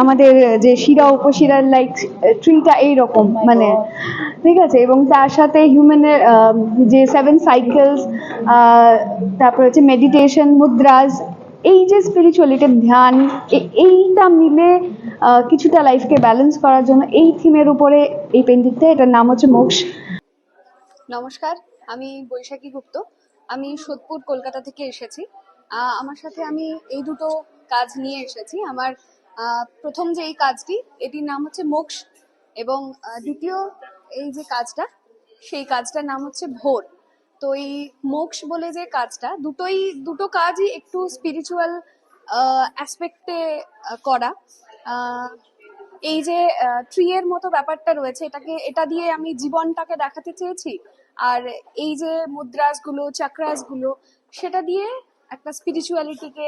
আমাদের যে শিরা উপশিরার লাইক ট্রিটা এইরকম মানে, ঠিক আছে। এবং তার সাথে হিউম্যানের যে 7 সাইকেলস, তারপর হচ্ছে মেডিটেশন, মুদ্রাজ, এই যে স্পিরিচুয়ালিটি, ধ্যান, এইটা মিলে কিছুটা লাইফকে ব্যালেন্স করার জন্য এই থিমের উপরে এই পেন্টিংটা, এটার নাম হচ্ছে মোক্ষ। নমস্কার, আমি বৈশাখী গুপ্ত। আমি সোদপুর কলকাতা থেকে এসেছি। আমার সাথে আমি এই দুটো কাজ নিয়ে এসেছি। আমার প্রথম যে এই কাজটি, এটির নাম হচ্ছে মোক্ষ, এবং দ্বিতীয় এই যে কাজটা, সেই কাজটার নাম হচ্ছে ভোর। তো এই মোক্ষ বলে যে কাজটা, দুটো কাজই একটু স্পিরিচুয়াল অ্যাসপেক্টে করা। এই যে ট্রি এর মতো ব্যাপারটা রয়েছে, এটা দিয়ে আমি জীবনটাকে দেখাতে চেয়েছি। আর এই যে মুদ্রাসগুলো, চাক্রাসগুলো, সেটা দিয়ে একটা স্পিরিচুয়ালিটিকে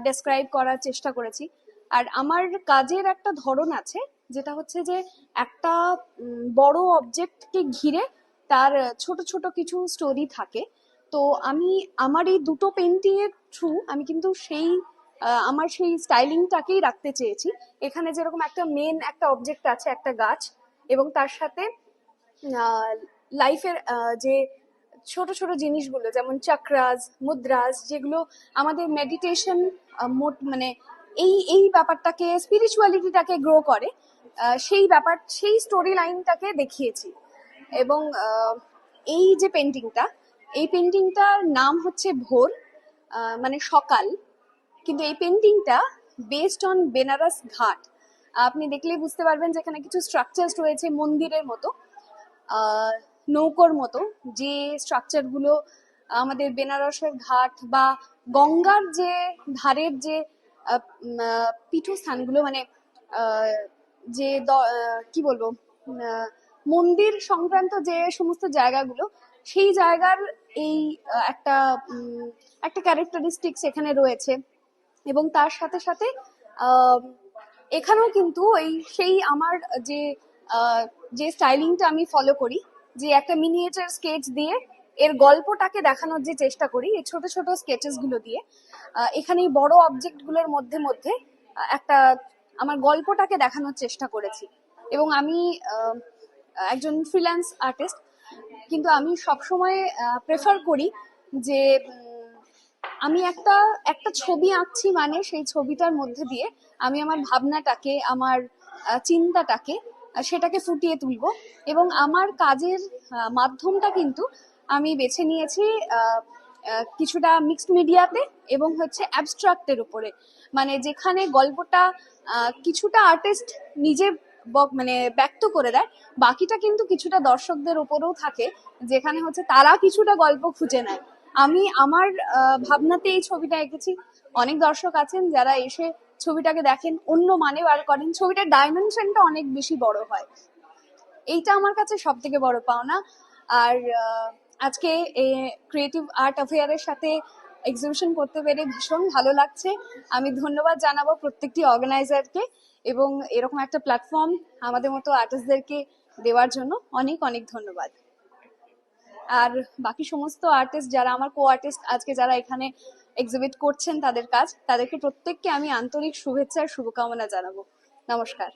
ডেসক্রাইব করার চেষ্টা করেছি। আর আমার কাজের একটা ধরন আছে, যেটা হচ্ছে যে একটা বড় অবজেক্টকে ঘিরে তার ছোট ছোট কিছু স্টোরি থাকে। তো আমার এই দুটো পেন্টিং এর থ্রু আমি কিন্তু আমার সেই স্টাইলিংটাকেই রাখতে চেয়েছি। এখানে যেরকম একটা অবজেক্ট আছে, একটা গাছ, এবং তার সাথে লাইফের যে ছোট ছোট জিনিসগুলো, যেমন চক্রাস, মুদ্রাস, যেগুলো আমাদের মেডিটেশন মানে এই ব্যাপারটাকে, স্পিরিচুয়ালিটিটাকে গ্রো করে, সেই স্টোরি লাইনটাকে দেখিয়েছি। এবং এই যে এই পেন্টিংটার নাম হচ্ছে ভোর, মানে সকাল। কিন্তু এই পেন্টিংটা বেসড অন বেনারস ঘাট। আপনি দেখলেই বুঝতে পারবেন যেখানে কিছু স্ট্রাকচার্স রয়েছে মন্দিরের মতো, নৌকোর মতো, যে স্ট্রাকচারগুলো আমাদের বেনারসের ঘাট বা গঙ্গার যে ধারের যে পীঠস্থানগুলো, মানে যে কি বলবো, মন্দির সংক্রান্ত যে সমস্ত জায়গাগুলো, সেই জায়গার এই একটা ক্যারেক্টারিস্টিক্স এখানে রয়েছে। এবং তার সাথে সাথে এখানেও কিন্তু আমার যে যে স্টাইলিংটা আমি ফলো করি, যে একটা মিনিয়েচার স্কেচ দিয়ে এর গল্পটাকে দেখানোর যে চেষ্টা করি, এই ছোট ছোট স্কেচেস গুলো দিয়ে, এখানে এই বড় অবজেক্ট গুলোর মধ্যে মধ্যে একটা আমার গল্পটাকে দেখানোর চেষ্টা করেছি। এবং আমি একজন ফ্রিল্যান্স আর্টিস্ট, কিন্তু আমি সবসময় প্রেফার করি যে আমি একটা ছবি আঁকছি, মানে সেই ছবিটার মধ্যে দিয়ে আমি আমার ভাবনাটাকে, আমার চিন্তাটাকে, সেটাকে ফুটিয়ে তুলবো। এবং আমার কাজের মাধ্যমটা কিন্তু আমি বেছে নিয়েছি কিছুটা মিক্সড মিডিয়াতে, এবং হচ্ছে অ্যাবস্ট্রাক্টের উপরে, মানে যেখানে গল্পটা কিছুটা আর্টিস্ট নিজে মানে ব্যক্ত করে দেয়, বাকিটা কিন্তু কিছুটা দর্শকদের উপরেও থাকে, যেখানে হচ্ছে তারা কিছুটা গল্প খুঁজে নেয়। আমি আমার ভাবনাতে এই ছবিটা এঁকেছি। অনেক দর্শক আছেন যারা এসে ছবিটাকে দেখেন, অন্য মানে বার করেন, ছবিটার ডাইমেনশনটা অনেক বেশি বড় হয়। এইটা আমার কাছে সব থেকে বড় পাওনা। আর আজকে ক্রিয়েটিভ আর্ট অ্যাফেয়ারের সাথে এক্সিবিশন করতে পেরে ভীষণ ভালো লাগছে। আমি ধন্যবাদ জানাবো প্রত্যেকটি অর্গানাইজারকে, এবং এরকম একটা প্ল্যাটফর্ম আমাদের মতো আর্টিস্টদেরকে দেওয়ার জন্য অনেক অনেক ধন্যবাদ। আর বাকি সমস্ত আর্টিস্ট যারা আমার কো আর্টিস্ট আজকে যারা এখানে এক্সিবিট করছেন তাদেরকে প্রত্যেককে আমি আন্তরিক শুভেচ্ছা আর শুভকামনা জানাবো। নমস্কার।